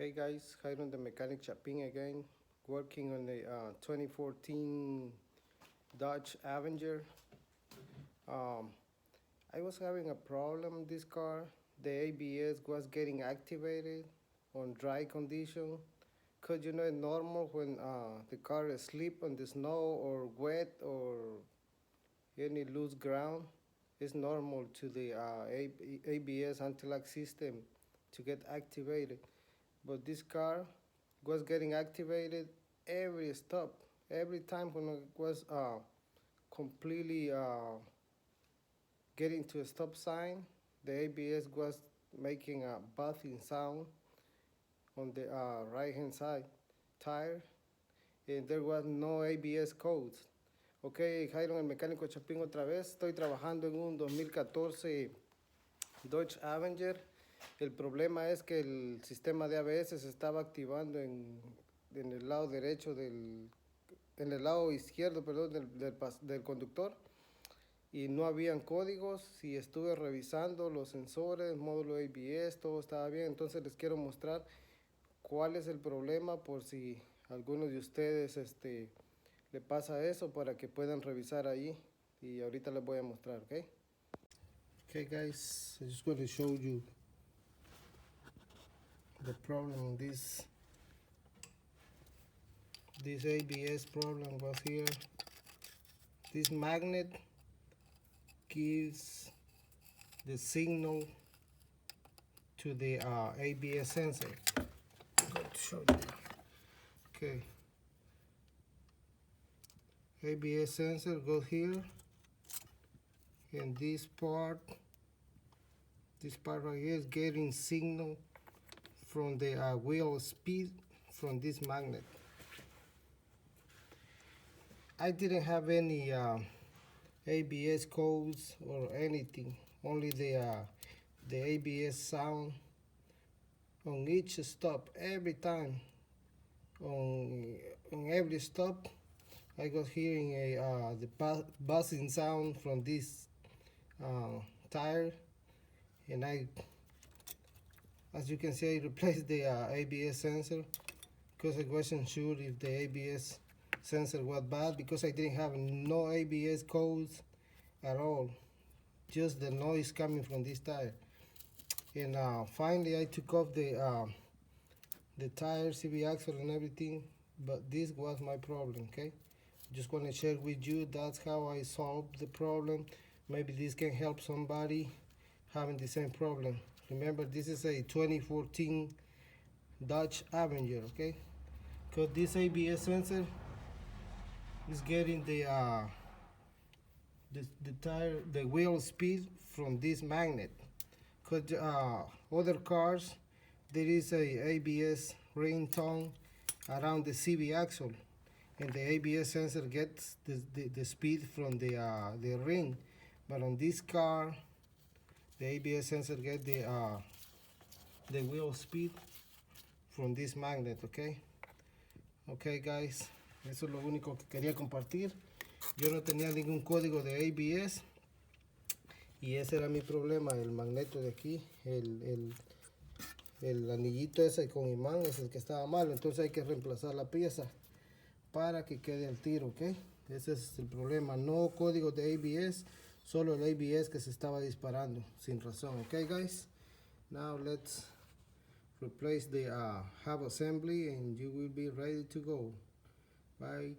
Hey guys, Jairo the Mechanic Chapin again, working on the 2014 Dodge Avenger. Um, I was having a problem in this car. The ABS was getting activated on dry condition. Cause it's normal when the car is slip on the snow or wet or any loose ground. It's normal to the ABS anti-lock system to get activated. But this car was getting activated every stop, every time when it was completely getting to a stop sign. The ABS was making a buzzing sound on the right hand side tire, and there was no ABS codes. Ok, Jairo, el mecánico Chapín otra vez. Estoy trabajando en un 2014 Dodge Avenger. El problema es que el sistema de ABS se estaba activando en el lado derecho en el lado izquierdo, perdón, del conductor, y no habían códigos. Y estuve revisando los sensores, módulo ABS, todo estaba bien. Entonces les quiero mostrar cuál es el problema por si alguno de ustedes le pasa eso, para que puedan revisar ahí. Y ahorita les voy a mostrar, ¿ok? Okay guys, I just want to show you the problem. This ABS problem was here. This magnet gives the signal to the ABS sensor. I'm going to show you. Okay. ABS sensor goes here, and this part right here is getting signal from the wheel speed from this magnet. I didn't have any ABS codes or anything, only the ABS sound on each stop. Every time on every stop I was hearing the buzzing sound from this tire, and as you can see, I replaced the ABS sensor because I wasn't sure if the ABS sensor was bad, because I didn't have no ABS codes at all, just the noise coming from this tire. And finally I took off the tire, CV axle and everything, but this was my problem. Okay, just want to share with you, that's how I solved the problem. Maybe this can help somebody having the same problem. Remember, this is a 2014 Dodge Avenger, okay? Because this ABS sensor is getting the tire, the wheel speed from this magnet. Because other cars, there is a ABS ringtone around the CV axle, and the ABS sensor gets the speed from the ring. But on this car, the ABS sensor gets the wheel speed from this magnet. Okay. Okay guys, eso es lo único que quería compartir. Yo no tenía ningún código de ABS y ese era mi problema. El magneto de aquí, el anillito ese con imán es el que estaba malo. Entonces hay que reemplazar la pieza para que quede al tiro, ¿ok? Ese es el problema. No código de ABS, solo el ABS que se estaba disparando sin razón. Ok guys, now let's replace the hub assembly and you will be ready to go. Bye.